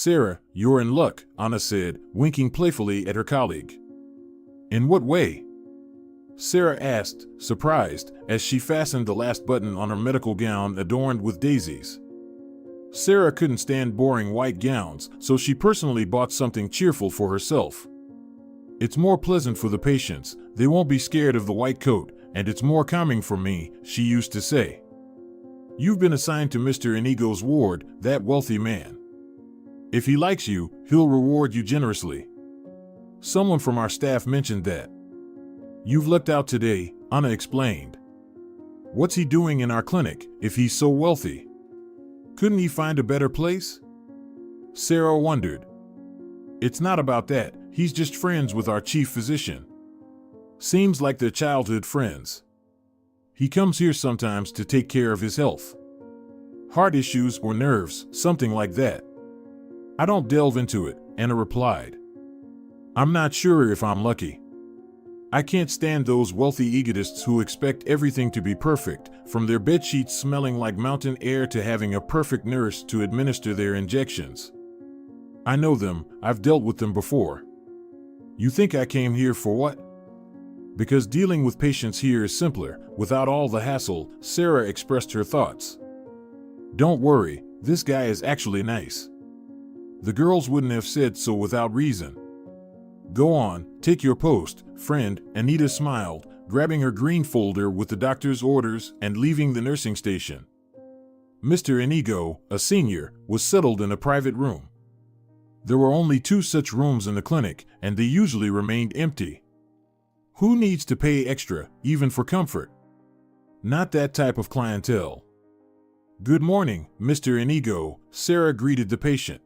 Sarah, you're in luck, Anna said, winking playfully at her colleague. In what way? Sarah asked, surprised, as she fastened the last button on her medical gown adorned with daisies. Sarah couldn't stand boring white gowns, so she personally bought something cheerful for herself. It's more pleasant for the patients, they won't be scared of the white coat, and it's more calming for me, she used to say. You've been assigned to Mr. Inigo's ward, that wealthy man. If he likes you, he'll reward you generously. Someone from our staff mentioned that. You've lucked out today, Anna explained. What's he doing in our clinic, if he's so wealthy? Couldn't he find a better place? Sarah wondered. It's not about that, he's just friends with our chief physician. Seems like they're childhood friends. He comes here sometimes to take care of his health. Heart issues or nerves, something like that. I don't delve into it, Anna replied. I'm not sure if I'm lucky. I can't stand those wealthy egotists who expect everything to be perfect, from their bedsheets smelling like mountain air to having a perfect nurse to administer their injections. I know them, I've dealt with them before. You think I came here for what? Because dealing with patients here is simpler, without all the hassle, Sarah expressed her thoughts. Don't worry, this guy is actually nice. The girls wouldn't have said so without reason. Go on, take your post, friend, Anita smiled, grabbing her green folder with the doctor's orders and leaving the nursing station. Mr. Inigo, a senior, was settled in a private room. There were only 2 such rooms in the clinic, and they usually remained empty. Who needs to pay extra, even for comfort? Not that type of clientele. Good morning, Mr. Inigo, Sarah greeted the patient.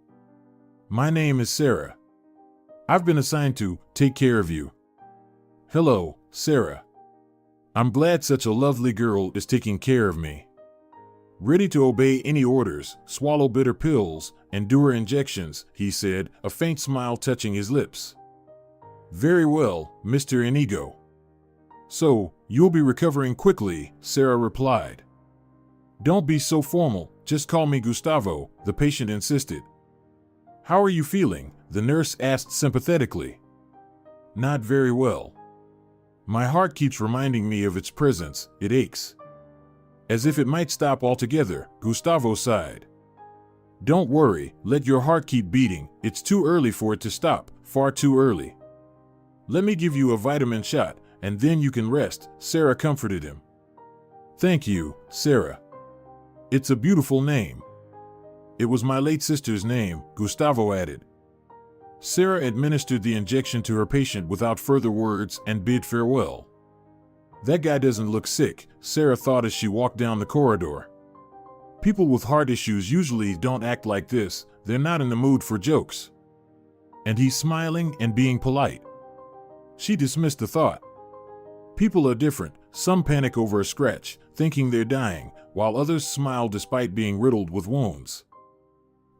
My name is Sarah. I've been assigned to take care of you. Hello, Sarah. I'm glad such a lovely girl is taking care of me. Ready to obey any orders, swallow bitter pills, endure injections, he said, a faint smile touching his lips. Very well, Mr. Inigo. So, you'll be recovering quickly, Sarah replied. Don't be so formal, just call me Gustavo, the patient insisted. How are you feeling? The nurse asked sympathetically. Not very well. My heart keeps reminding me of its presence, it aches. As if it might stop altogether, Gustavo sighed. Don't worry, let your heart keep beating, it's too early for it to stop, far too early. Let me give you a vitamin shot, and then you can rest, Sarah comforted him. Thank you, Sarah. It's a beautiful name. It was my late sister's name, Gustavo added. Sarah administered the injection to her patient without further words and bid farewell. That guy doesn't look sick, Sarah thought as she walked down the corridor. People with heart issues usually don't act like this, they're not in the mood for jokes. And he's smiling and being polite. She dismissed the thought. People are different, some panic over a scratch, thinking they're dying, while others smile despite being riddled with wounds.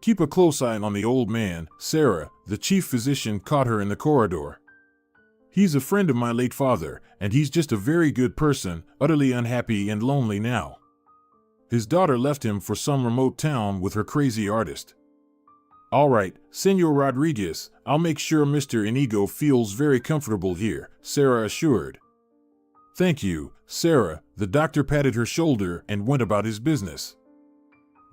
Keep a close eye on the old man, Sarah, the chief physician caught her in the corridor. He's a friend of my late father, and he's just a very good person, utterly unhappy and lonely now. His daughter left him for some remote town with her crazy artist. All right, Senor Rodriguez, I'll make sure Mr. Inigo feels very comfortable here, Sarah assured. Thank you, Sarah, the doctor patted her shoulder and went about his business.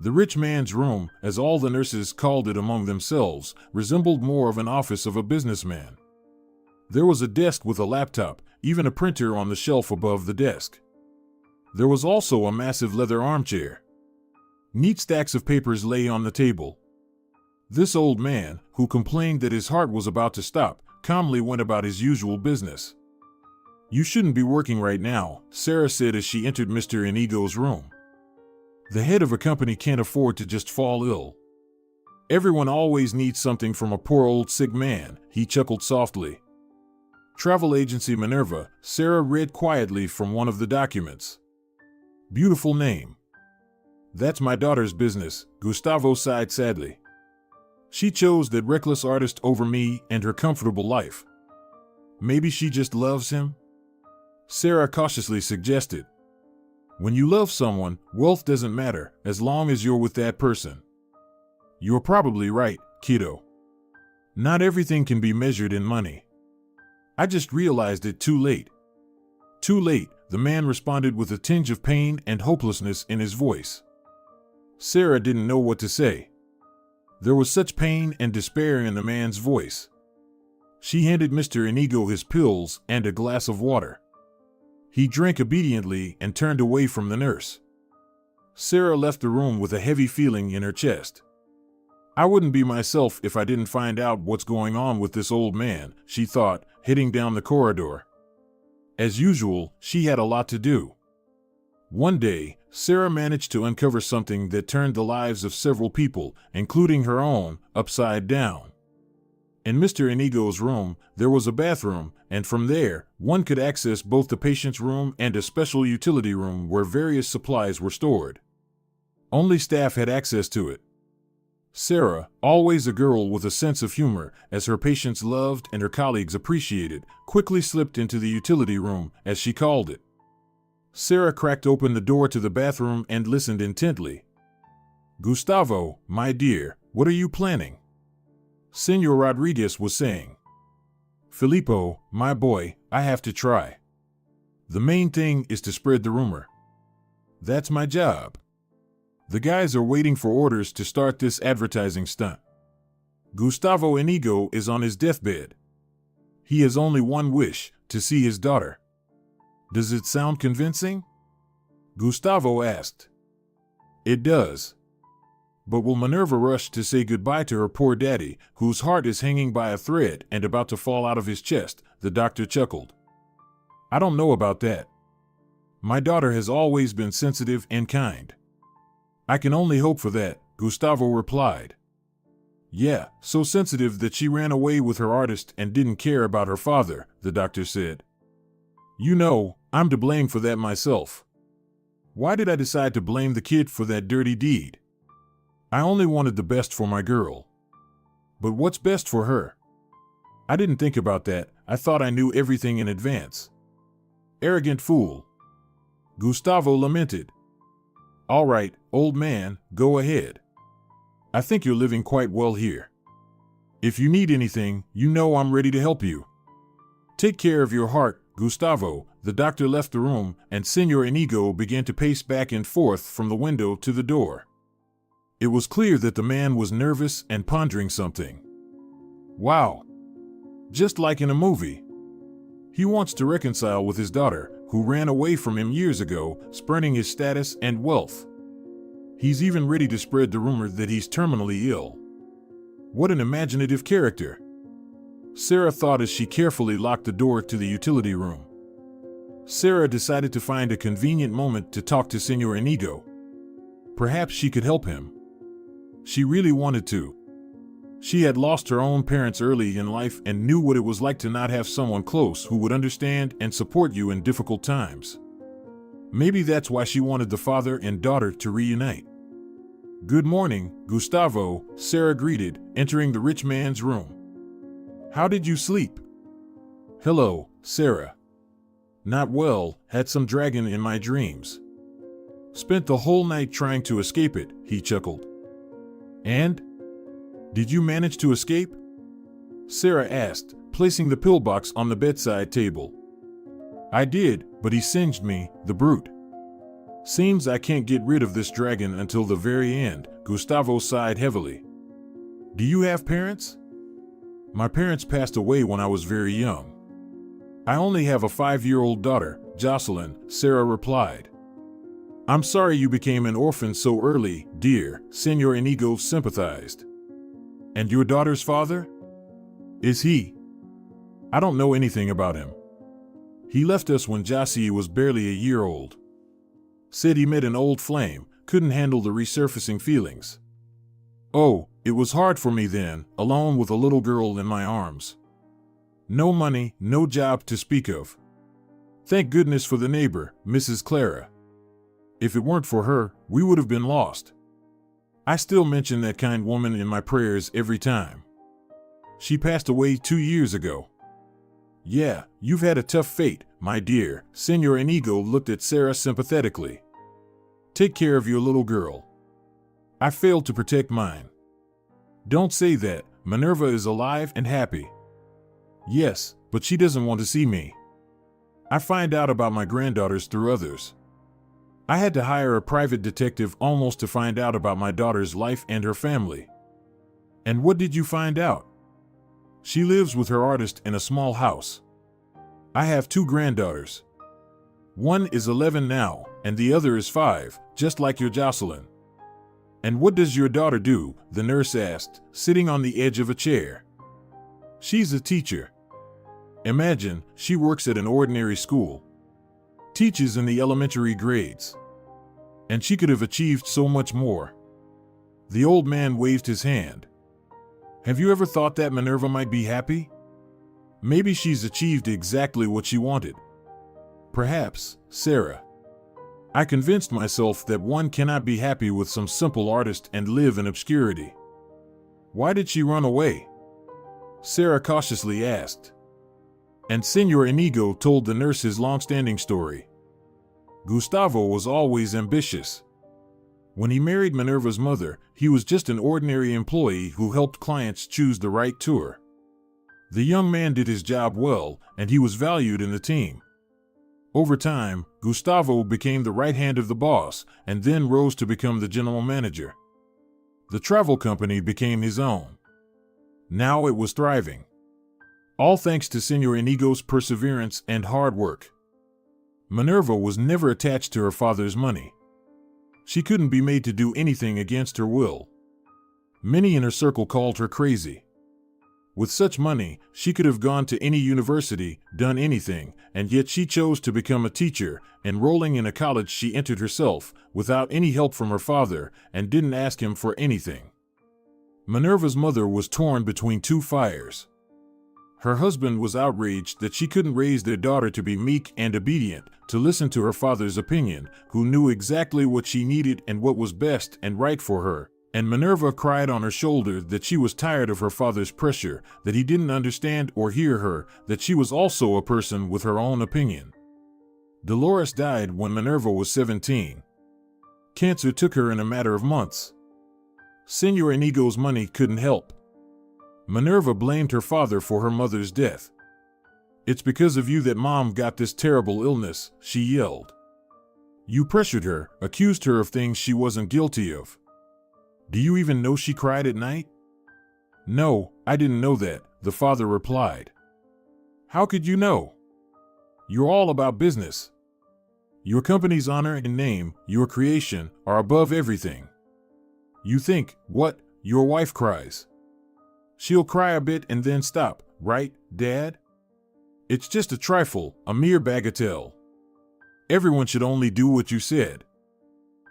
The rich man's room, as all the nurses called it among themselves, resembled more of an office of a businessman. There was a desk with a laptop, even a printer on the shelf above the desk. There was also a massive leather armchair. Neat stacks of papers lay on the table. This old man, who complained that his heart was about to stop, calmly went about his usual business. You shouldn't be working right now, Sarah said as she entered Mr. Inigo's room. The head of a company can't afford to just fall ill. Everyone always needs something from a poor old sick man, he chuckled softly. Travel agency Minerva, Sarah read quietly from one of the documents. Beautiful name. That's my daughter's business, Gustavo sighed sadly. She chose that reckless artist over me and her comfortable life. Maybe she just loves him? Sarah cautiously suggested. When you love someone, wealth doesn't matter, as long as you're with that person. You're probably right, kiddo. Not everything can be measured in money. I just realized it too late. Too late, the man responded with a tinge of pain and hopelessness in his voice. Sarah didn't know what to say. There was such pain and despair in the man's voice. She handed Mr. Inigo his pills and a glass of water. He drank obediently and turned away from the nurse. Sarah left the room with a heavy feeling in her chest. I wouldn't be myself if I didn't find out what's going on with this old man, she thought, heading down the corridor. As usual, she had a lot to do. One day, Sarah managed to uncover something that turned the lives of several people, including her own, upside down. In Mr. Inigo's room, there was a bathroom, and from there, one could access both the patient's room and a special utility room where various supplies were stored. Only staff had access to it. Sarah, always a girl with a sense of humor, as her patients loved and her colleagues appreciated, quickly slipped into the utility room, as she called it. Sarah cracked open the door to the bathroom and listened intently. "Gustavo, my dear, what are you planning?" Senor Rodriguez was saying. "Filippo, my boy, I have to try. The main thing is to spread the rumor. That's my job. The guys are waiting for orders to start this advertising stunt. Gustavo Inigo is on his deathbed. He has only one wish, to see his daughter. Does it sound convincing?" Gustavo asked. "It does. But will Minerva rush to say goodbye to her poor daddy, whose heart is hanging by a thread and about to fall out of his chest?" the doctor chuckled. "I don't know about that. My daughter has always been sensitive and kind." "I can only hope for that," Gustavo replied. "Yeah, so sensitive that she ran away with her artist and didn't care about her father," the doctor said. "You know, I'm to blame for that myself. Why did I decide to blame the kid for that dirty deed? I only wanted the best for my girl. But what's best for her? I didn't think about that. I thought I knew everything in advance. Arrogant fool," Gustavo lamented. "All right, old man, go ahead. I think you're living quite well here. If you need anything, you know I'm ready to help you. Take care of your heart, Gustavo." The doctor left the room, and Senor Inigo began to pace back and forth from the window to the door. It was clear that the man was nervous and pondering something. Wow. Just like in a movie. He wants to reconcile with his daughter, who ran away from him years ago, spurning his status and wealth. He's even ready to spread the rumor that he's terminally ill. What an imaginative character. Sarah thought as she carefully locked the door to the utility room. Sarah decided to find a convenient moment to talk to Senor Inigo. Perhaps she could help him. She really wanted to. She had lost her own parents early in life and knew what it was like to not have someone close who would understand and support you in difficult times. Maybe that's why she wanted the father and daughter to reunite. "Good morning, Gustavo," Sarah greeted, entering the rich man's room. "How did you sleep?" "Hello, Sarah. Not well, had some dragon in my dreams. Spent the whole night trying to escape it," he chuckled. "And? Did you manage to escape?" Sarah asked, placing the pillbox on the bedside table. "I did, but he singed me, the brute. Seems I can't get rid of this dragon until the very end," Gustavo sighed heavily. "Do you have parents?" "My parents passed away when I was very young. I only have a 5-year-old daughter, Jocelyn," Sarah replied. "I'm sorry you became an orphan so early, dear," Senor Inigo sympathized. "And your daughter's father? Is he?" "I don't know anything about him. He left us when Jassy was barely a year old. Said he met an old flame, couldn't handle the resurfacing feelings. Oh, it was hard for me then, alone with a little girl in my arms. No money, no job to speak of. Thank goodness for the neighbor, Mrs. Clara. If it weren't for her, we would have been lost. I still mention that kind woman in my prayers every time. She passed away 2 years ago." "Yeah, you've had a tough fate, my dear," Senor Inigo looked at Sarah sympathetically. "Take care of your little girl. I failed to protect mine. Don't say that. Minerva is alive and happy. Yes, but she doesn't want to see me. I find out about my granddaughters through others. I had to hire a private detective almost to find out about my daughter's life and her family. And what did you find out? She lives with her artist in a small house. I have 2 granddaughters. One is 11 now, and the other is 5, just like your Jocelyn. And what does your daughter do? The nurse asked, sitting on the edge of a chair. She's a teacher. Imagine, she works at an ordinary school. Teaches in the elementary grades. And she could have achieved so much more. The old man waved his hand. Have you ever thought that Minerva might be happy? Maybe she's achieved exactly what she wanted. Perhaps, Sarah. I convinced myself that one cannot be happy with some simple artist and live in obscurity. Why did she run away? Sarah cautiously asked. And Senor Inigo told the nurse his long-standing story. Gustavo was always ambitious. When he married Minerva's mother, he was just an ordinary employee who helped clients choose the right tour. The young man did his job well, and he was valued in the team. Over time, Gustavo became the right hand of the boss, and then rose to become the general manager. The travel company became his own. Now it was thriving. All thanks to Senor Inigo's perseverance and hard work. Minerva was never attached to her father's money. She couldn't be made to do anything against her will. Many in her circle called her crazy. With such money, she could have gone to any university, done anything, and yet she chose to become a teacher, enrolling in a college she entered herself, without any help from her father, and didn't ask him for anything. Minerva's mother was torn between 2 fires. Her husband was outraged that she couldn't raise their daughter to be meek and obedient, to listen to her father's opinion, who knew exactly what she needed and what was best and right for her. And Minerva cried on her shoulder that she was tired of her father's pressure, that he didn't understand or hear her, that she was also a person with her own opinion. Dolores died when Minerva was 17. Cancer took her in a matter of months. Senor Inigo's money couldn't help. Minerva blamed her father for her mother's death. It's because of you that Mom got this terrible illness, she yelled. You pressured her, accused her of things she wasn't guilty of. Do you even know she cried at night? No, I didn't know that, the father replied. How could you know? You're all about business. Your company's honor and name, your creation, are above everything. You think, what, your wife cries. She'll cry a bit and then stop, right, Dad? It's just a trifle, a mere bagatelle. Everyone should only do what you said.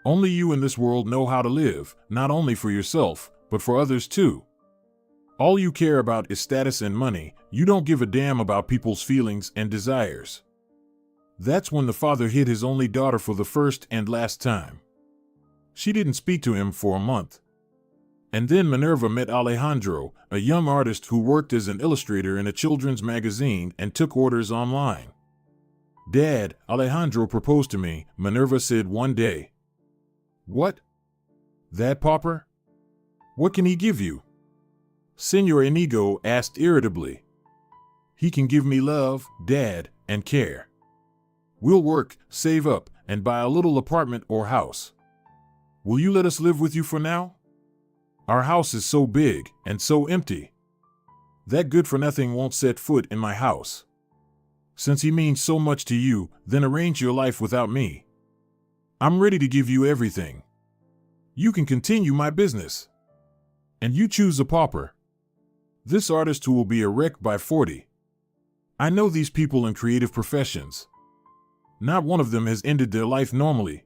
Only you in this world know how to live, not only for yourself, but for others too. All you care about is status and money. You don't give a damn about people's feelings and desires. That's when the father hit his only daughter for the first and last time. She didn't speak to him for a month. And then Minerva met Alejandro, a young artist who worked as an illustrator in a children's magazine and took orders online. Dad, Alejandro proposed to me, Minerva said one day. What? That pauper? What can he give you? Senor Inigo asked irritably. He can give me love, Dad, and care. We'll work, save up, and buy a little apartment or house. Will you let us live with you for now? Our house is so big and so empty. That good-for-nothing won't set foot in my house. Since he means so much to you, then arrange your life without me. I'm ready to give you everything. You can continue my business. And you choose a pauper. This artist who will be a wreck by 40. I know these people in creative professions. Not one of them has ended their life normally.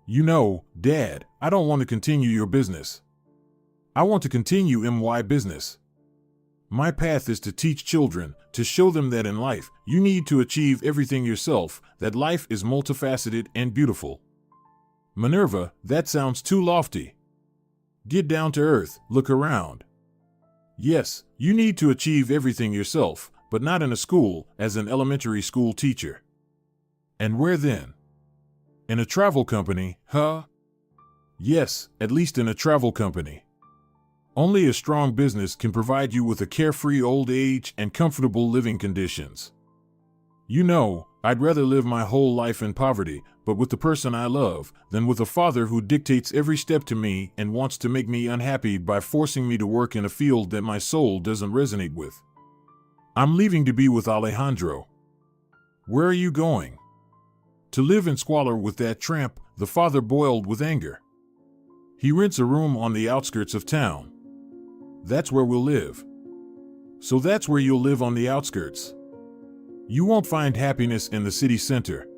You know, Dad, I don't want to continue your business. I want to continue my business. My path is to teach children, to show them that in life, you need to achieve everything yourself, that life is multifaceted and beautiful. Minerva, that sounds too lofty. Get down to earth, look around. Yes, you need to achieve everything yourself, but not in a school, as an elementary school teacher. And where then? In a travel company, huh? Yes, at least in a travel company. Only a strong business can provide you with a carefree old age and comfortable living conditions. You know, I'd rather live my whole life in poverty, but with the person I love, than with a father who dictates every step to me and wants to make me unhappy by forcing me to work in a field that my soul doesn't resonate with. I'm leaving to be with Alejandro. Where are you going? To live in squalor with that tramp, the father boiled with anger. He rents a room on the outskirts of town. That's where we'll live. So that's where you'll live, on the outskirts. You won't find happiness in the city center.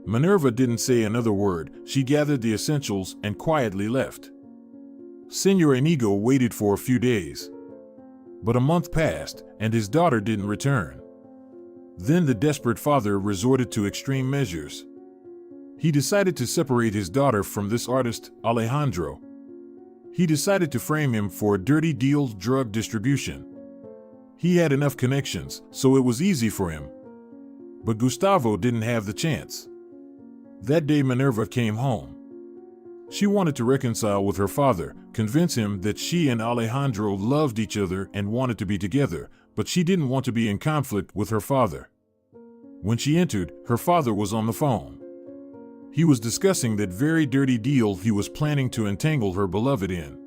Minerva didn't say another word. She gathered the essentials and quietly left. Senor Inigo waited for a few days. But a month passed, and his daughter didn't return. Then the desperate father resorted to extreme measures. He decided to separate his daughter from this artist, Alejandro. He decided to frame him for a dirty deal, drug distribution. He had enough connections, so it was easy for him. But Gustavo didn't have the chance. That day Minerva came home. She wanted to reconcile with her father, convince him that she and Alejandro loved each other and wanted to be together, but she didn't want to be in conflict with her father. When she entered, her father was on the phone. He was discussing that very dirty deal he was planning to entangle her beloved in.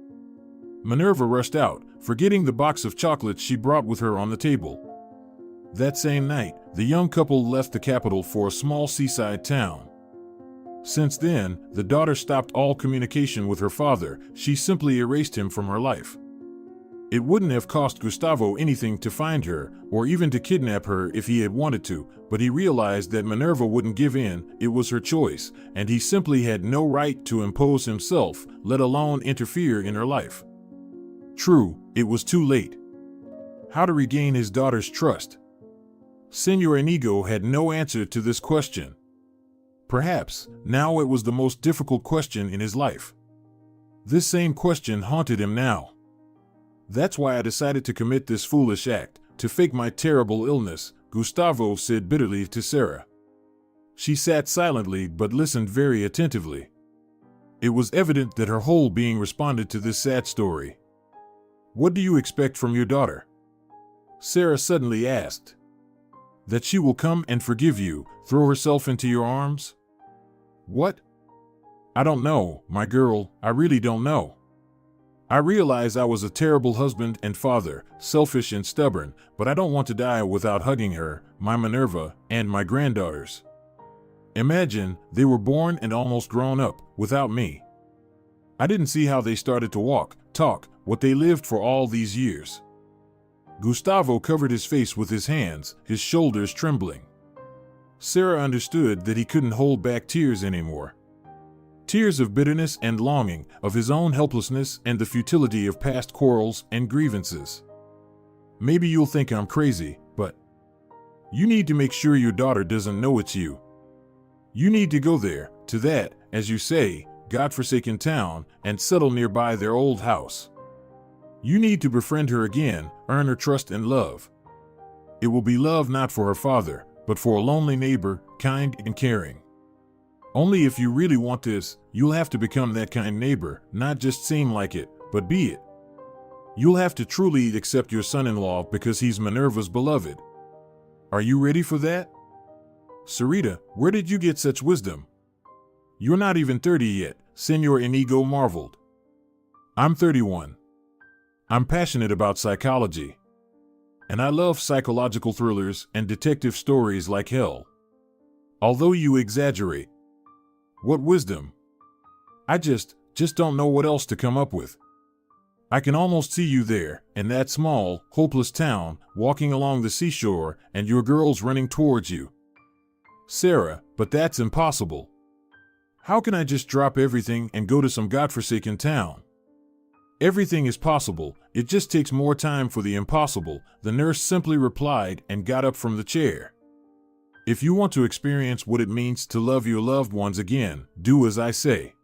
Minerva rushed out, forgetting the box of chocolates she brought with her on the table. That same night, the young couple left the capital for a small seaside town. Since then, the daughter stopped all communication with her father. She simply erased him from her life. It wouldn't have cost Gustavo anything to find her, or even to kidnap her if he had wanted to, but he realized that Minerva wouldn't give in. It was her choice, and he simply had no right to impose himself, let alone interfere in her life. True, it was too late. How to regain his daughter's trust? Senor Inigo had no answer to this question. Perhaps, now it was the most difficult question in his life. This same question haunted him now. That's why I decided to commit this foolish act, to fake my terrible illness, Gustavo said bitterly to Sarah. She sat silently but listened very attentively. It was evident that her whole being responded to this sad story. What do you expect from your daughter? Sarah suddenly asked. That she will come and forgive you, throw herself into your arms? What? I don't know, my girl, I really don't know. I realize I was a terrible husband and father, selfish and stubborn, but I don't want to die without hugging her, my Minerva, and my granddaughters. Imagine, they were born and almost grown up, without me. I didn't see how they started to walk, talk, what they lived for all these years. Gustavo covered his face with his hands, his shoulders trembling. Sarah understood that he couldn't hold back tears anymore. Tears of bitterness and longing, of his own helplessness and the futility of past quarrels and grievances. Maybe you'll think I'm crazy, but you need to make sure your daughter doesn't know it's you. You need to go there, to that, as you say, godforsaken town, and settle nearby their old house. You need to befriend her again, earn her trust and love. It will be love not for her father, but for a lonely neighbor, kind and caring. Only if you really want this, you'll have to become that kind neighbor, not just seem like it, but be it. You'll have to truly accept your son-in-law because he's Minerva's beloved. Are you ready for that? Sarita, where did you get such wisdom? You're not even 30 yet, Senor Inigo marveled. I'm 31. I'm passionate about psychology. And I love psychological thrillers and detective stories like hell. Although you exaggerate. What wisdom? I just don't know what else to come up with. I can almost see you there, in that small, hopeless town, walking along the seashore, and your girls running towards you. Sarah, but that's impossible. How can I just drop everything and go to some godforsaken town? Everything is possible, it just takes more time for the impossible, the nurse simply replied and got up from the chair. If you want to experience what it means to love your loved ones again, do as I say.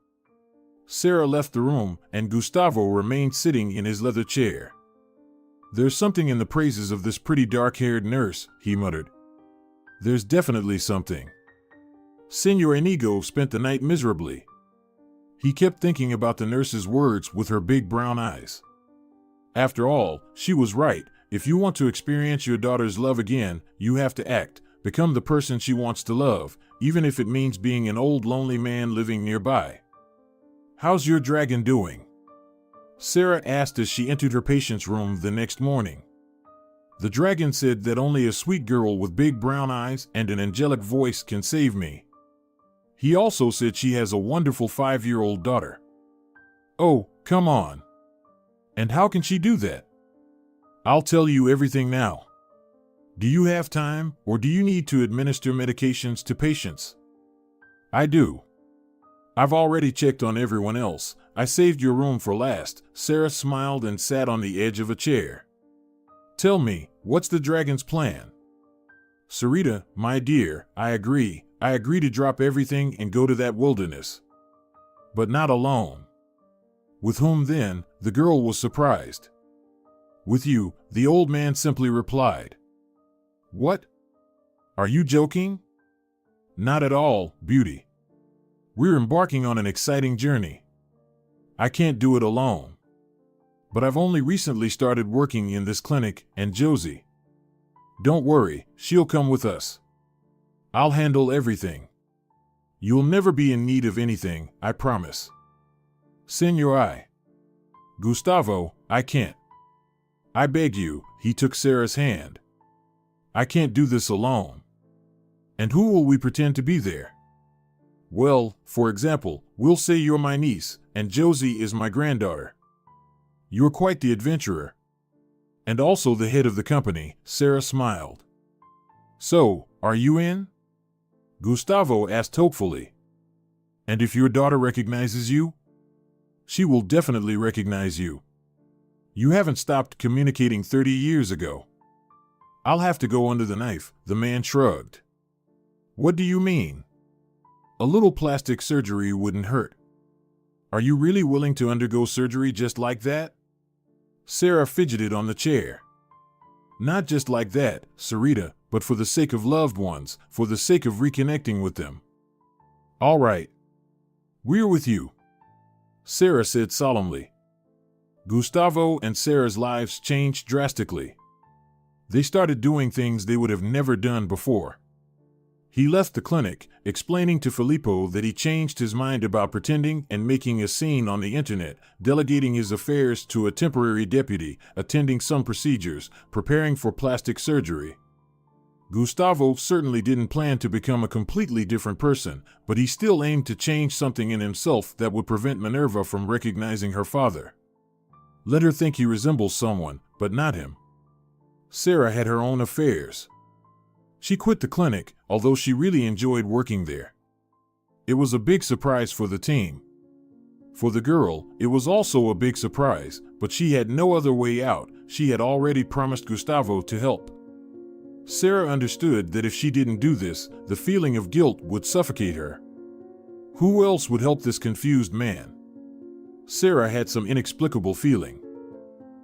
Sarah left the room, and Gustavo remained sitting in his leather chair. There's something in the praises of this pretty dark-haired nurse, he muttered. There's definitely something. Senor Inigo spent the night miserably. He kept thinking about the nurse's words with her big brown eyes. After all, she was right. If you want to experience your daughter's love again, you have to act, become the person she wants to love, even if it means being an old lonely man living nearby. How's your dragon doing? Sarah asked as she entered her patient's room the next morning. The dragon said that only a sweet girl with big brown eyes and an angelic voice can save me. He also said she has a wonderful 5-year-old daughter. Oh, come on. And how can she do that? I'll tell you everything now. Do you have time, or do you need to administer medications to patients? I do. I've already checked on everyone else. I saved your room for last. Sarah smiled and sat on the edge of a chair. Tell me, what's the dragon's plan? Sarita, my dear, I agree. I agree to drop everything and go to that wilderness. But not alone. With whom then? The girl was surprised. With you, the old man simply replied. What? Are you joking? Not at all, beauty. We're embarking on an exciting journey. I can't do it alone. But I've only recently started working in this clinic, and Josie. Don't worry, she'll come with us. I'll handle everything. You'll never be in need of anything, I promise. Señor Gustavo, I can't. I beg you, he took Sarah's hand. I can't do this alone. And who will we pretend to be there? Well, for example, we'll say you're my niece, and Josie is my granddaughter. You're quite the adventurer. And also the head of the company, Sarah smiled. So, are you in? Gustavo asked hopefully. And if your daughter recognizes you? She will definitely recognize you. You haven't stopped communicating 30 years ago. I'll have to go under the knife, the man shrugged. What do you mean? A little plastic surgery wouldn't hurt. Are you really willing to undergo surgery just like that? Sarah fidgeted on the chair. Not just like that, Sarita, but for the sake of loved ones, for the sake of reconnecting with them. All right. We're with you, Sarah said solemnly. Gustavo and Sarah's lives changed drastically. They started doing things they would have never done before. He left the clinic, explaining to Filippo that he changed his mind about pretending and making a scene on the internet, delegating his affairs to a temporary deputy, attending some procedures, preparing for plastic surgery. Gustavo certainly didn't plan to become a completely different person, but he still aimed to change something in himself that would prevent Minerva from recognizing her father. Let her think he resembles someone, but not him. Sarah had her own affairs. She quit the clinic, although she really enjoyed working there. It was a big surprise for the team. For the girl, it was also a big surprise, but she had no other way out. She had already promised Gustavo to help. Sarah understood that if she didn't do this, the feeling of guilt would suffocate her. Who else would help this confused man? Sarah had some inexplicable feeling.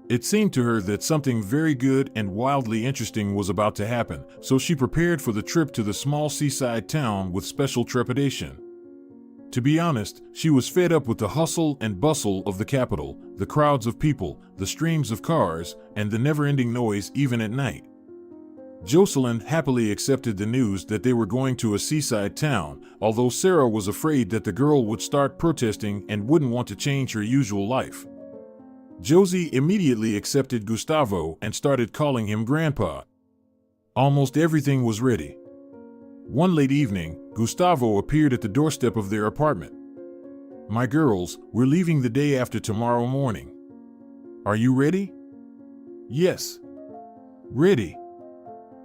It seemed to her that something very good and wildly interesting was about to happen, so she prepared for the trip to the small seaside town with special trepidation. To be honest, she was fed up with the hustle and bustle of the capital, the crowds of people, the streams of cars, and the never-ending noise even at night. Jocelyn happily accepted the news that they were going to a seaside town, although Sarah was afraid that the girl would start protesting and wouldn't want to change her usual life. Josie immediately accepted Gustavo and started calling him Grandpa. Almost everything was ready. One late evening, Gustavo appeared at the doorstep of their apartment. My girls, we're leaving the day after tomorrow morning. Are you ready? Yes. Ready.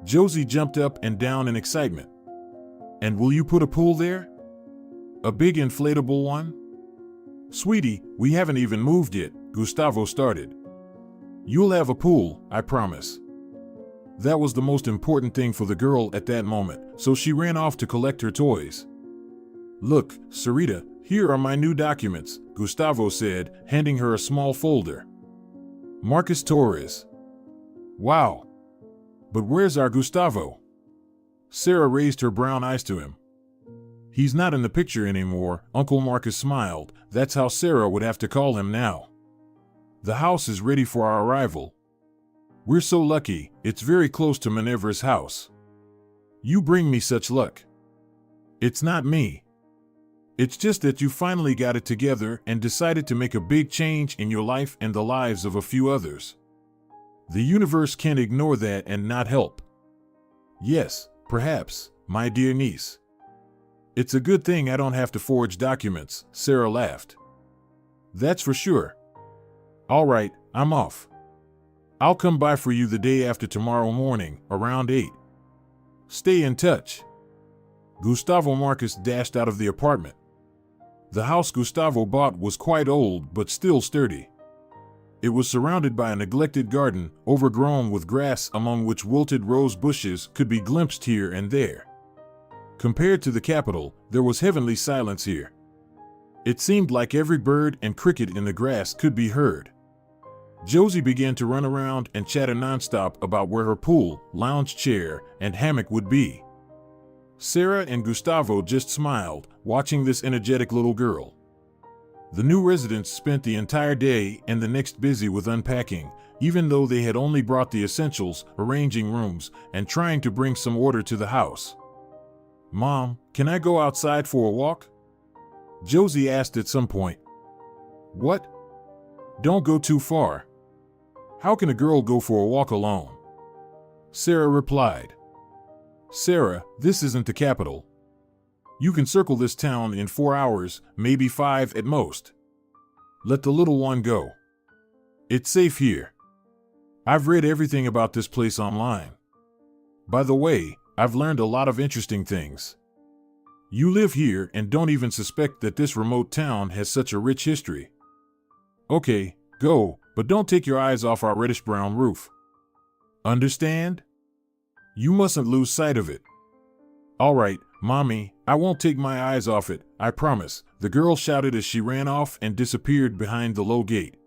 Josie jumped up and down in excitement. And will you put a pool there? A big inflatable one? Sweetie, we haven't even moved yet, Gustavo started. You'll have a pool, I promise. That was the most important thing for the girl at that moment, so she ran off to collect her toys. Look, Sarita, here are my new documents, Gustavo said, handing her a small folder. Marcus Torres. Wow. But where's our Gustavo? Sarah raised her brown eyes to him. He's not in the picture anymore, Uncle Marcus smiled. That's how Sarah would have to call him now. The house is ready for our arrival. We're so lucky, it's very close to Minerva's house. You bring me such luck. It's not me. It's just that you finally got it together and decided to make a big change in your life and the lives of a few others. The universe can't ignore that and not help. Yes, perhaps, my dear niece. It's a good thing I don't have to forge documents, Sarah laughed. That's for sure. All right, I'm off. I'll come by for you the day after tomorrow morning, around 8. Stay in touch. Gustavo Marcus dashed out of the apartment. The house Gustavo bought was quite old but still sturdy. It was surrounded by a neglected garden, overgrown with grass among which wilted rose bushes could be glimpsed here and there. Compared to the capital, there was heavenly silence here. It seemed like every bird and cricket in the grass could be heard. Josie began to run around and chatter nonstop about where her pool, lounge chair, and hammock would be. Sarah and Gustavo just smiled, watching this energetic little girl. The new residents spent the entire day and the next busy with unpacking, even though they had only brought the essentials, arranging rooms, and trying to bring some order to the house. Mom, can I go outside for a walk? Josie asked at some point. What? Don't go too far. How can a girl go for a walk alone? Sarah replied. Sarah, this isn't the capital. You can circle this town in 4 hours, maybe 5 at most. Let the little one go. It's safe here. I've read everything about this place online. By the way, I've learned a lot of interesting things. You live here and don't even suspect that this remote town has such a rich history. Okay, go, but don't take your eyes off our reddish-brown roof. Understand? You mustn't lose sight of it. All right, Mommy, I won't take my eyes off it, I promise, the girl shouted as she ran off and disappeared behind the low gate.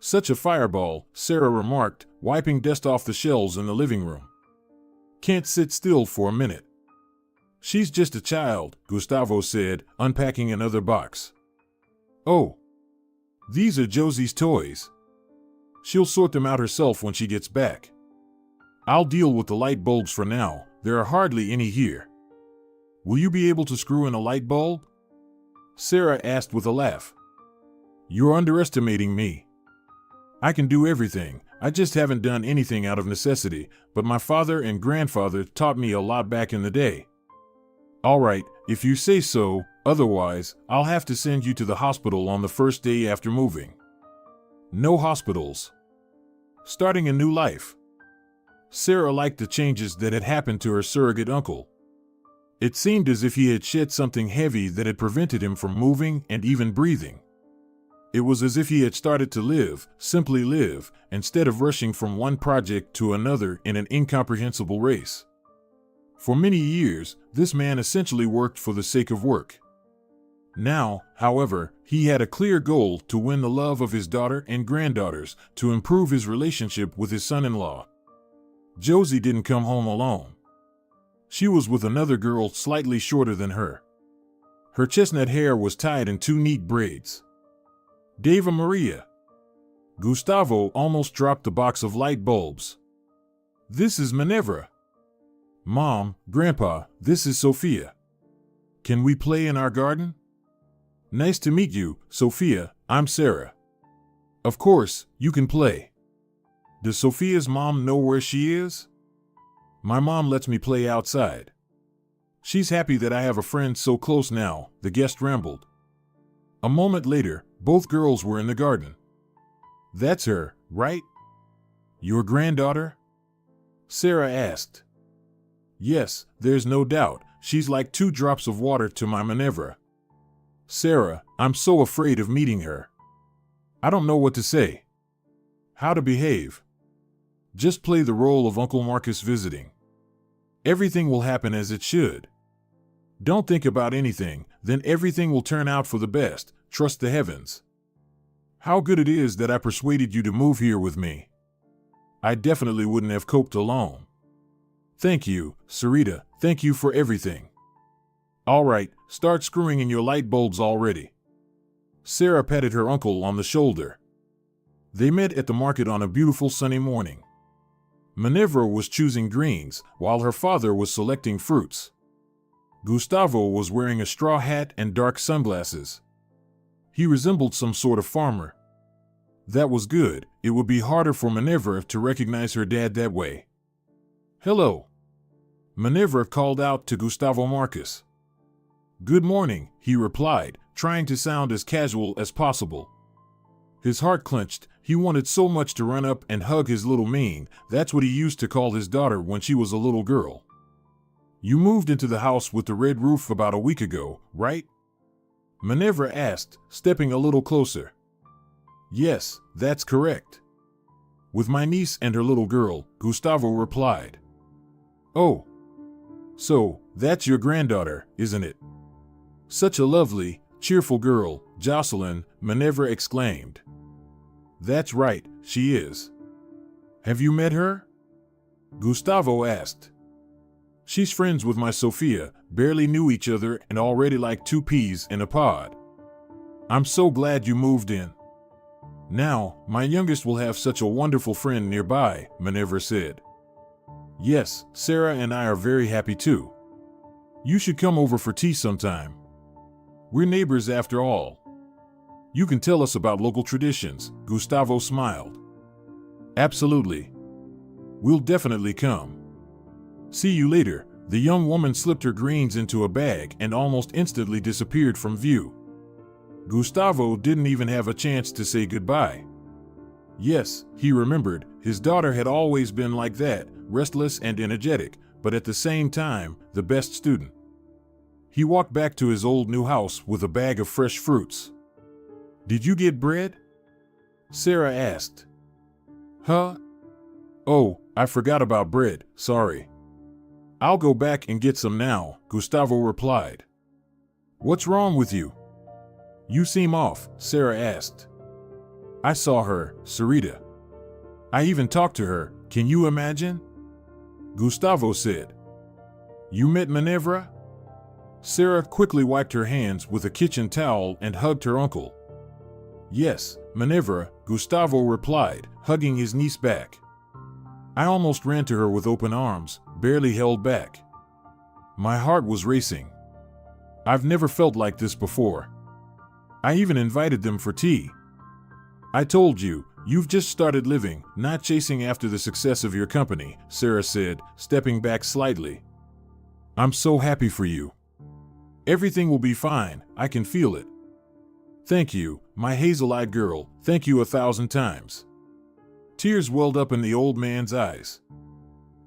Such a fireball, Sarah remarked, wiping dust off the shelves in the living room. Can't sit still for a minute. She's just a child, Gustavo said, unpacking another box. Oh. These are Josie's toys. She'll sort them out herself when she gets back. I'll deal with the light bulbs for now, there are hardly any here. Will you be able to screw in a light bulb? Sarah asked with a laugh. You're underestimating me. I can do everything, I just haven't done anything out of necessity, but my father and grandfather taught me a lot back in the day. All right, if you say so, otherwise, I'll have to send you to the hospital on the first day after moving. No hospitals. Starting a new life. Sarah liked the changes that had happened to her surrogate uncle. It seemed as if he had shed something heavy that had prevented him from moving and even breathing. It was as if he had started to live, simply live, instead of rushing from one project to another in an incomprehensible race. For many years, this man essentially worked for the sake of work. Now, however, he had a clear goal to win the love of his daughter and granddaughters, to improve his relationship with his son-in-law. Josie didn't come home alone. She was with another girl slightly shorter than her. Her chestnut hair was tied in 2 neat braids. Deva Maria. Gustavo almost dropped the box of light bulbs. This is Minerva. Mom, Grandpa, this is Sophia. Can we play in our garden? Nice to meet you, Sophia, I'm Sarah. Of course, you can play. Does Sophia's mom know where she is? My mom lets me play outside. She's happy that I have a friend so close now, the guest rambled. A moment later, both girls were in the garden. That's her, right? Your granddaughter? Sarah asked. Yes, there's no doubt, she's like 2 drops of water to my Minerva. Sarah, I'm so afraid of meeting her. I don't know what to say. How to behave. Just play the role of Uncle Marcus visiting. Everything will happen as it should. Don't think about anything, then everything will turn out for the best, trust the heavens. How good it is that I persuaded you to move here with me. I definitely wouldn't have coped alone. Thank you, Sarita, thank you for everything. All right, start screwing in your light bulbs already. Sarah patted her uncle on the shoulder. They met at the market on a beautiful sunny morning. Minerva was choosing greens, while her father was selecting fruits. Gustavo was wearing a straw hat and dark sunglasses. He resembled some sort of farmer. That was good. It would be harder for Minerva to recognize her dad that way. "Hello," Minerva called out to Gustavo Marcus. "Good morning," he replied, trying to sound as casual as possible. His heart clenched. He wanted so much to run up and hug his little Ming. That's what he used to call his daughter when she was a little girl. "You moved into the house with the red roof about a week ago, right?" Minerva asked, stepping a little closer. "Yes, that's correct." "With my niece and her little girl," Gustavo replied. "Oh. So, that's your granddaughter, isn't it?" "Such a lovely, cheerful girl, Jocelyn," Minerva exclaimed. "That's right, she is." "Have you met her?" Gustavo asked. "She's friends with my Sophia, barely knew each other and already like two peas in a pod." "I'm so glad you moved in. Now, my youngest will have such a wonderful friend nearby," Minerva said. "Yes, Sarah and I are very happy too. You should come over for tea sometime. We're neighbors after all. You can tell us about local traditions," Gustavo smiled. "Absolutely. We'll definitely come. See you later." The young woman slipped her greens into a bag and almost instantly disappeared from view. Gustavo didn't even have a chance to say goodbye. Yes, he remembered, his daughter had always been like that, restless and energetic, but at the same time, the best student. He walked back to his old new house with a bag of fresh fruits. "Did you get bread?" Sarah asked. "Huh? Oh, I forgot about bread, sorry." "I'll go back and get some now," Gustavo replied. "What's wrong with you? You seem off," Sarah asked. "I saw her, Sarita. I even talked to her, can you imagine?" Gustavo said. "You met Minerva?" Sarah quickly wiped her hands with a kitchen towel and hugged her uncle. "Yes, Minerva," Gustavo replied, hugging his niece back. "I almost ran to her with open arms, barely held back. My heart was racing. I've never felt like this before. I even invited them for tea. I told you, you've just started living, not chasing after the success of your company," Sarah said, stepping back slightly. "I'm so happy for you. Everything will be fine, I can feel it." "Thank you, my hazel-eyed girl, thank you 1,000 times." Tears welled up in the old man's eyes.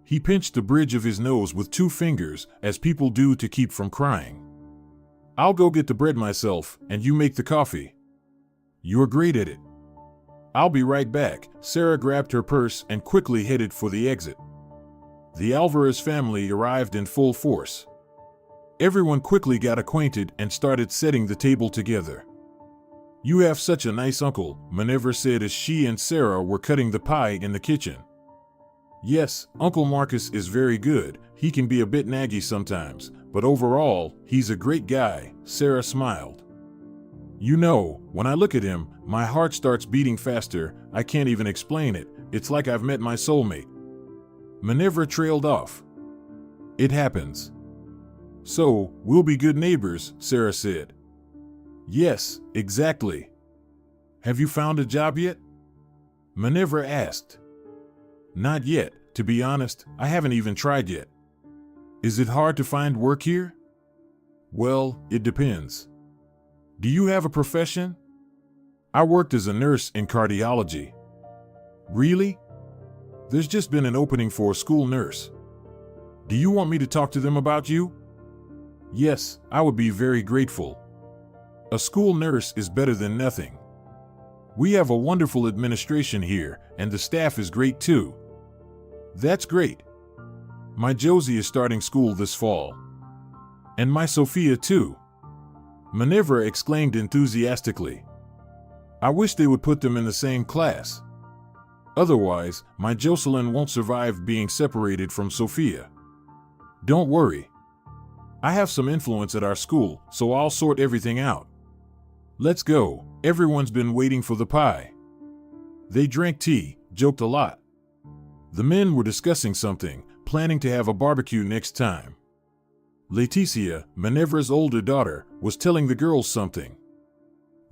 He pinched the bridge of his nose with 2 fingers, as people do to keep from crying. "I'll go get the bread myself, and you make the coffee. You're great at it." "I'll be right back." Sarah grabbed her purse and quickly headed for the exit. The Alvarez family arrived in full force. Everyone quickly got acquainted and started setting the table together. "You have such a nice uncle," Minerva said as she and Sarah were cutting the pie in the kitchen. "Yes, Uncle Marcus is very good. He can be a bit naggy sometimes, but overall, he's a great guy," Sarah smiled. "You know, when I look at him, my heart starts beating faster. I can't even explain it. It's like I've met my soulmate." Minerva trailed off. "It happens." "So, we'll be good neighbors," Sarah said. "Yes, exactly." "Have you found a job yet?" Minerva asked. "Not yet, to be honest, I haven't even tried yet." "Is it hard to find work here?" "Well, it depends." "Do you have a profession?" "I worked as a nurse in cardiology." "Really?" "There's just been an opening for a school nurse." "Do you want me to talk to them about you?" "Yes, I would be very grateful. A school nurse is better than nothing. We have a wonderful administration here, and the staff is great too." "That's great. My Josie is starting school this fall. And my Sophia too," Minerva exclaimed enthusiastically. "I wish they would put them in the same class. Otherwise, my Jocelyn won't survive being separated from Sophia." "Don't worry. I have some influence at our school, so I'll sort everything out. Let's go, everyone's been waiting for the pie." They drank tea, joked a lot. The men were discussing something, planning to have a barbecue next time. Leticia, Minerva's older daughter, was telling the girls something.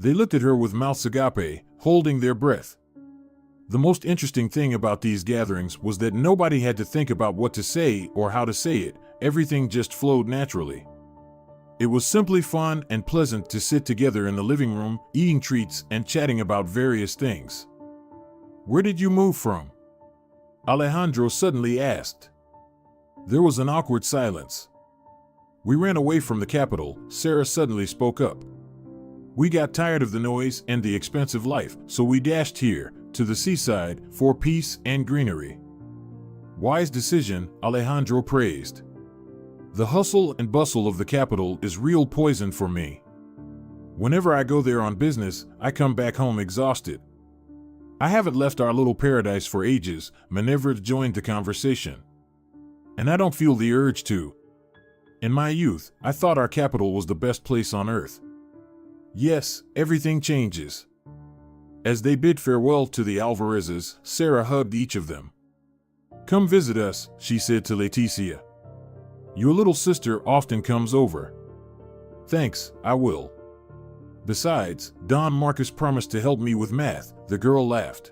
They looked at her with mouths agape, holding their breath. The most interesting thing about these gatherings was that nobody had to think about what to say or how to say it. Everything just flowed naturally. It was simply fun and pleasant to sit together in the living room, eating treats and chatting about various things. "Where did you move from?" Alejandro suddenly asked. There was an awkward silence. "We ran away from the capital," Sarah suddenly spoke up. "We got tired of the noise and the expensive life, so we dashed here, to the seaside, for peace and greenery." "Wise decision," Alejandro praised. "The hustle and bustle of the capital is real poison for me. Whenever I go there on business, I come back home exhausted." "I haven't left our little paradise for ages," Minerva joined the conversation. "And I don't feel the urge to. In my youth, I thought our capital was the best place on earth." "Yes, everything changes." As they bid farewell to the Alvarezes, Sarah hugged each of them. "Come visit us," she said to Leticia. "Your little sister often comes over." "Thanks, I will. Besides, Don Marcus promised to help me with math," the girl laughed.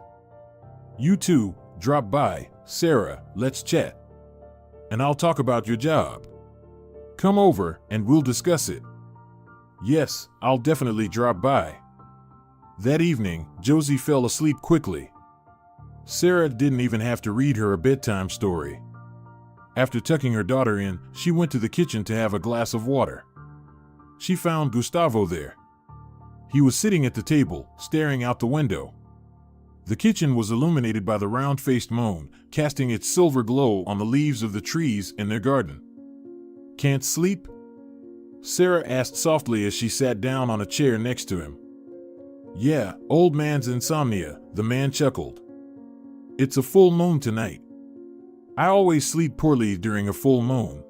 "You too, drop by, Sarah, let's chat. And I'll talk about your job. Come over and we'll discuss it." "Yes, I'll definitely drop by." That evening, Josie fell asleep quickly. Sarah didn't even have to read her a bedtime story. After tucking her daughter in, she went to the kitchen to have a glass of water. She found Gustavo there. He was sitting at the table, staring out the window. The kitchen was illuminated by the round-faced moon, casting its silver glow on the leaves of the trees in their garden. "Can't sleep?" Sarah asked softly as she sat down on a chair next to him. "Yeah, old man's insomnia," the man chuckled. "It's a full moon tonight. I always sleep poorly during a full moon."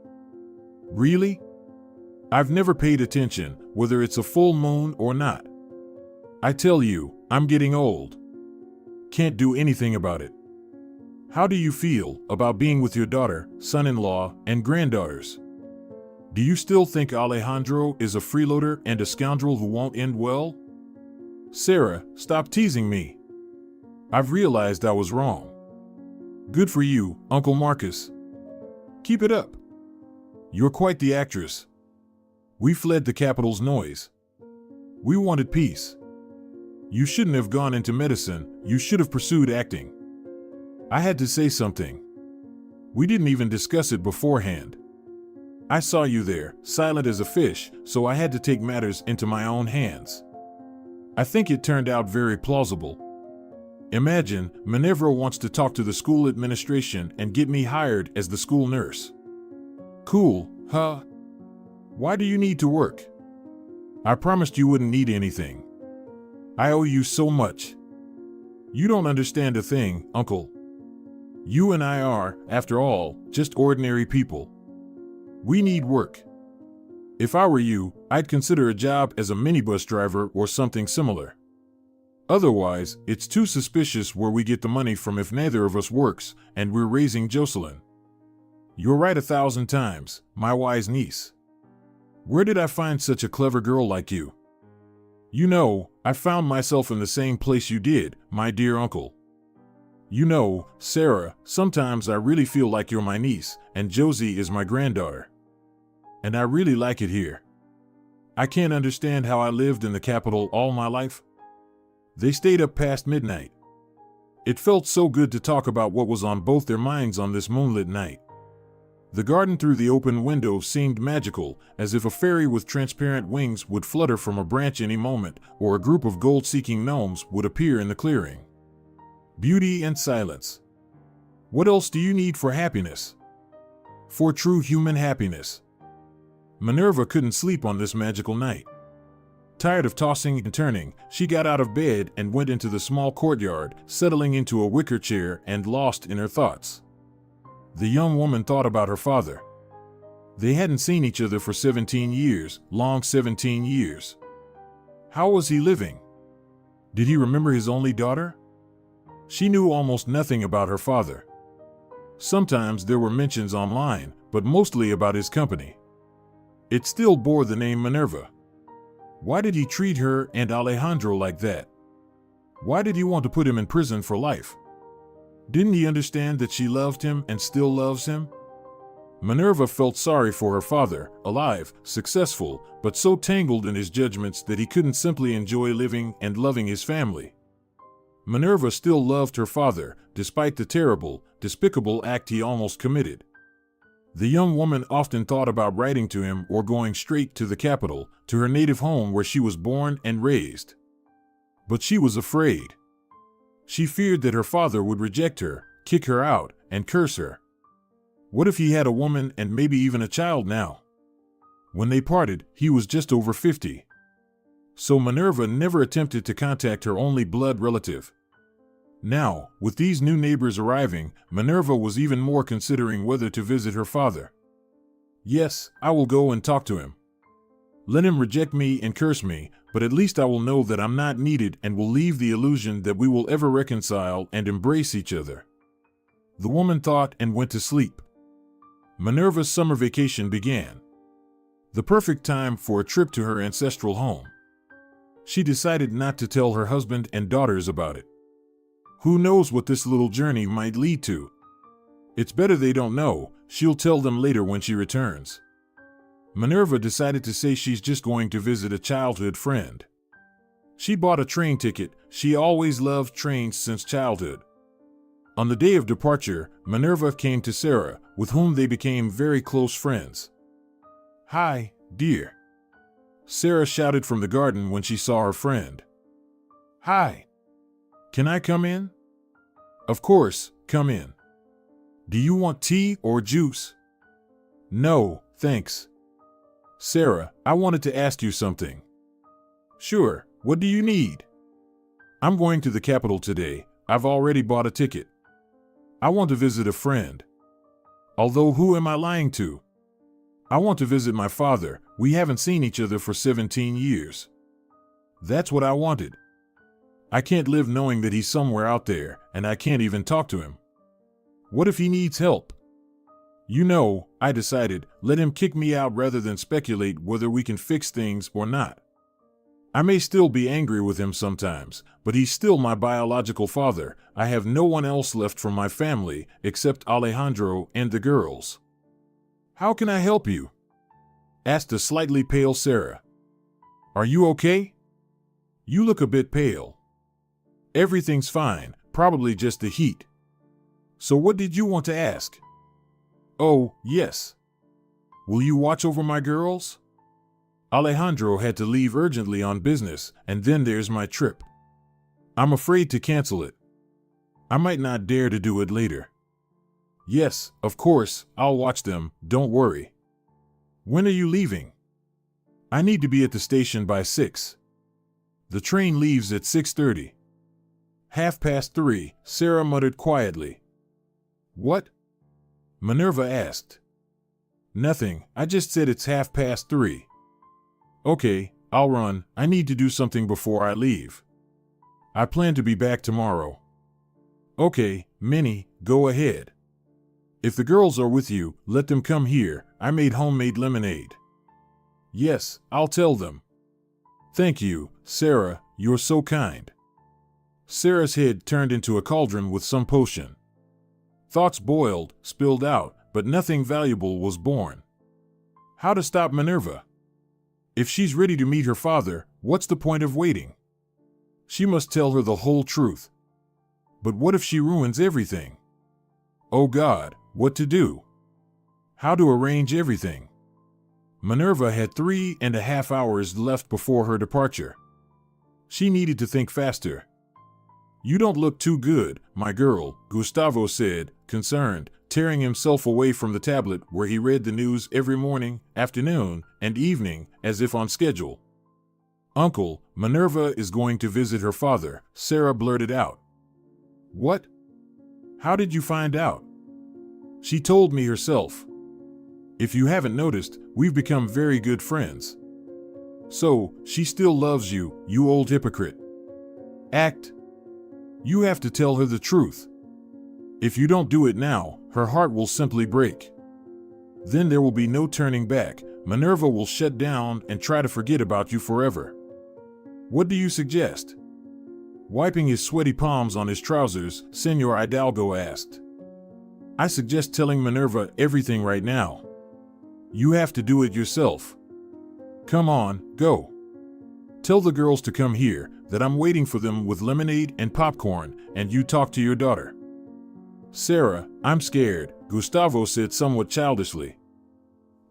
"Really?" "I've never paid attention, whether it's a full moon or not. I tell you, I'm getting old. Can't do anything about it." "How do you feel about being with your daughter, son-in-law, and granddaughters? Do you still think Alejandro is a freeloader and a scoundrel who won't end well?" "Sarah, stop teasing me. I've realized I was wrong." "Good for you, Uncle Marcus. Keep it up. You're quite the actress." "We fled the capital's noise. We wanted peace. You shouldn't have gone into medicine, you should have pursued acting." "I had to say something. We didn't even discuss it beforehand. I saw you there, silent as a fish, so I had to take matters into my own hands. I think it turned out very plausible. Imagine, Minerva wants to talk to the school administration and get me hired as the school nurse. Cool, huh? Why do you need to work? I promised you wouldn't need anything. I owe you so much. You don't understand a thing, Uncle. You and I are, after all, just ordinary people. We need work. If I were you, I'd consider a job as a minibus driver or something similar. Otherwise, it's too suspicious where we get the money from if neither of us works, and we're raising Jocelyn. You're right 1,000 times, my wise niece. Where did I find such a clever girl like you? You know, I found myself in the same place you did, my dear uncle. You know, Sarah, sometimes I really feel like you're my niece, and Josie is my granddaughter. And I really like it here. I can't understand how I lived in the capital all my life. They stayed up past midnight. It felt so good to talk about what was on both their minds on this moonlit night. The garden through the open window seemed magical, as if a fairy with transparent wings would flutter from a branch any moment, or a group of gold-seeking gnomes would appear in the clearing. Beauty and silence. What else do you need for happiness? For true human happiness. Minerva couldn't sleep on this magical night. Tired of tossing and turning, she got out of bed and went into the small courtyard, settling into a wicker chair and lost in her thoughts. The young woman thought about her father. They hadn't seen each other for 17 years, long 17 years. How was he living? Did he remember his only daughter? She knew almost nothing about her father. Sometimes there were mentions online, but mostly about his company. It still bore the name Minerva. Why did he treat her and Alejandro like that? Why did he want to put him in prison for life? Didn't he understand that she loved him and still loves him? Minerva felt sorry for her father, alive, successful, but so tangled in his judgments that he couldn't simply enjoy living and loving his family. Minerva still loved her father, despite the terrible, despicable act he almost committed. The young woman often thought about writing to him or going straight to the capital, to her native home where she was born and raised. But she was afraid. She feared that her father would reject her, kick her out, and curse her. What if he had a woman and maybe even a child now? When they parted, he was just over 50. So Minerva never attempted to contact her only blood relative. Now, with these new neighbors arriving, Minerva was even more considering whether to visit her father. Yes, I will go and talk to him. Let him reject me and curse me, but at least I will know that I'm not needed and will leave the illusion that we will ever reconcile and embrace each other. The woman thought and went to sleep. Minerva's summer vacation began. The perfect time for a trip to her ancestral home. She decided not to tell her husband and daughters about it. Who knows what this little journey might lead to? It's better they don't know. She'll tell them later when she returns. Minerva decided to say she's just going to visit a childhood friend. She bought a train ticket. She always loved trains since childhood. On the day of departure, Minerva came to Sarah, with whom they became very close friends. "Hi, dear," Sarah shouted from the garden when she saw her friend. "Hi. Can I come in?" "Of course, come in. Do you want tea or juice?" "No, thanks." "Sarah, I wanted to ask you something." "Sure, what do you need?" "I'm going to the capital today. I've already bought a ticket. I want to visit a friend. Although who am I lying to? I want to visit my father. We haven't seen each other for 17 years. That's what I wanted. I can't live knowing that he's somewhere out there, and I can't even talk to him. What if he needs help? You know, I decided, let him kick me out rather than speculate whether we can fix things or not. I may still be angry with him sometimes, but he's still my biological father. I have no one else left from my family except Alejandro and the girls. How can I help you?" asked a slightly pale Sarah. "Are you okay? You look a bit pale." "Everything's fine, probably just the heat." "So what did you want to ask?" "Oh, yes. Will you watch over my girls? Alejandro had to leave urgently on business, and then there's my trip. I'm afraid to cancel it. I might not dare to do it later." "Yes, of course, I'll watch them, don't worry." "When are you leaving?" "I need to be at the station by 6. The train leaves at 6:30. 3:30, Sarah muttered quietly. "What?" Minerva asked. "Nothing, I just said it's 3:30. "Okay, I'll run. I need to do something before I leave. I plan to be back tomorrow." "Okay, Minnie, go ahead. If the girls are with you, let them come here. I made homemade lemonade." "Yes, I'll tell them." "Thank you, Sarah, you're so kind." Sarah's head turned into a cauldron with some potion. Thoughts boiled, spilled out, but nothing valuable was born. How to stop Minerva? If she's ready to meet her father, what's the point of waiting? She must tell her the whole truth. But what if she ruins everything? Oh God, what to do? How to arrange everything? Minerva had 3.5 hours left before her departure. She needed to think faster. "You don't look too good, my girl," Gustavo said, concerned, tearing himself away from the tablet where he read the news every morning, afternoon, and evening, as if on schedule. "Uncle, Minerva is going to visit her father," Sarah blurted out. "What? How did you find out?" "She told me herself. If you haven't noticed, we've become very good friends." "So, she still loves you, you old hypocrite." "Act. You have to tell her the truth. If you don't do it now, her heart will simply break. Then there will be no turning back. Minerva will shut down and try to forget about you forever. What do you suggest? Wiping his sweaty palms on his trousers, Senor Hidalgo asked. I suggest telling Minerva everything right now. You have to do it yourself. Come on, go. Tell the girls to come here, that I'm waiting for them with lemonade and popcorn, and you talk to your daughter. Sarah, I'm scared, Gustavo said somewhat childishly.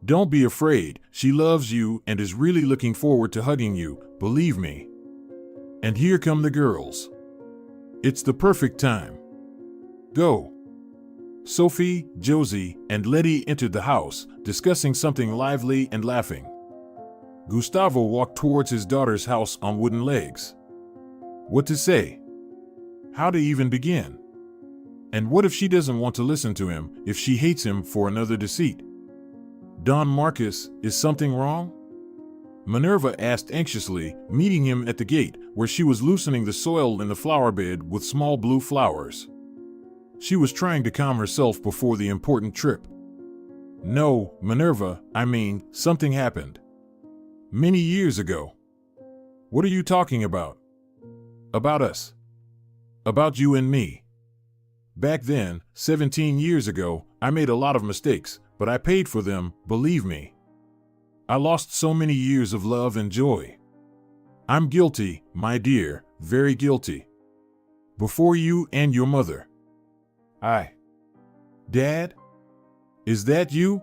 Don't be afraid, she loves you and is really looking forward to hugging you, believe me. And here come the girls. It's the perfect time. Go. Sophie, Josie, and Letty entered the house, discussing something lively and laughing. Gustavo walked towards his daughter's house on wooden legs. What to say? How to even begin? And what if she doesn't want to listen to him, if she hates him for another deceit? Don Marcus, is something wrong? Minerva asked anxiously, meeting him at the gate, where she was loosening the soil in the flower bed with small blue flowers. She was trying to calm herself before the important trip. No, Minerva, I mean, something happened. Many years ago. What are you talking about? About us. About you and me. Back then, 17 years ago, I made a lot of mistakes, but I paid for them, believe me. I lost so many years of love and joy. I'm guilty, my dear, very guilty. Before you and your mother. Dad? Is that you?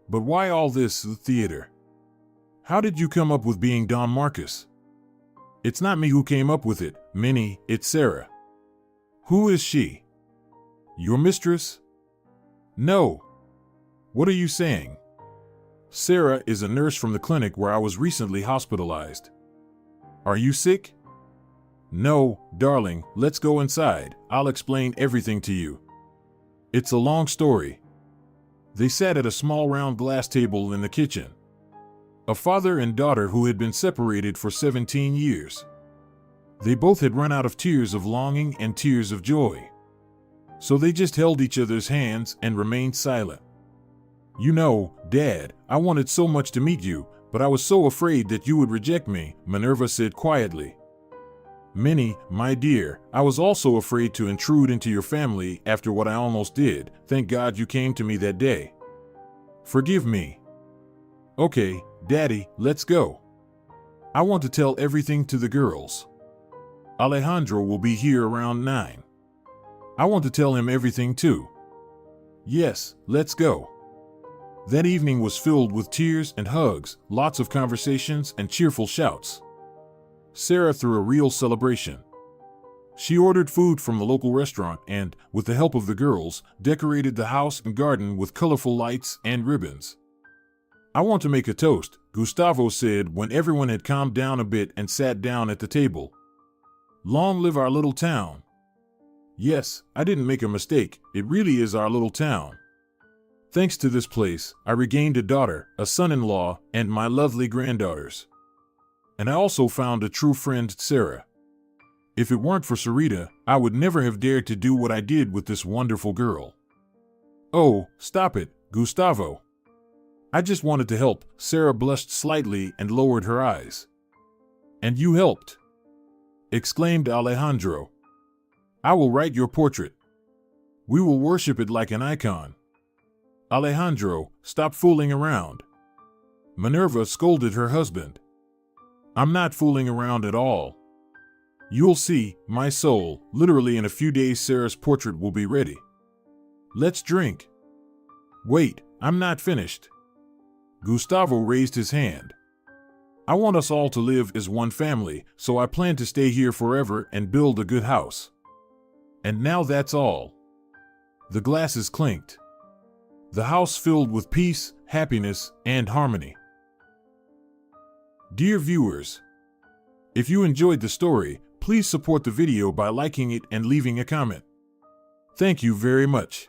But why all this theater? How did you come up with being Don Marcus? It's not me who came up with it, Minnie, it's Sarah. Who is she? Your mistress? No. What are you saying? Sarah is a nurse from the clinic where I was recently hospitalized. Are you sick? No, darling, let's go inside. I'll explain everything to you. It's a long story. They sat at a small round glass table in the kitchen. A father and daughter who had been separated for 17 years. They both had run out of tears of longing and tears of joy. So they just held each other's hands and remained silent. You know, Dad, I wanted so much to meet you, but I was so afraid that you would reject me, Minerva said quietly. Minnie, my dear, I was also afraid to intrude into your family after what I almost did. Thank God you came to me that day. Forgive me. Okay, Daddy, let's go. I want to tell everything to the girls. Alejandro will be here around 9. I want to tell him everything too. Yes, let's go. That evening was filled with tears and hugs, lots of conversations and cheerful shouts. Sarah threw a real celebration. She ordered food from the local restaurant and, with the help of the girls, decorated the house and garden with colorful lights and ribbons. I want to make a toast, Gustavo said when everyone had calmed down a bit and sat down at the table. Long live our little town. Yes, I didn't make a mistake, it really is our little town. Thanks to this place, I regained a daughter, a son-in-law, and my lovely granddaughters. And I also found a true friend, Sarah. If it weren't for Sarita, I would never have dared to do what I did with this wonderful girl. Oh, stop it, Gustavo. I just wanted to help. Sarah blushed slightly and lowered her eyes. And you helped, exclaimed Alejandro. I will write your portrait. We will worship it like an icon. Alejandro, stop fooling around. Minerva scolded her husband. I'm not fooling around at all. You'll see, my soul, literally in a few days Sarah's portrait will be ready. Let's drink. Wait, I'm not finished. Gustavo raised his hand. I want us all to live as one family, so I plan to stay here forever and build a good house. And now that's all. The glasses clinked. The house filled with peace, happiness, and harmony. Dear viewers, if you enjoyed the story, please support the video by liking it and leaving a comment. Thank you very much.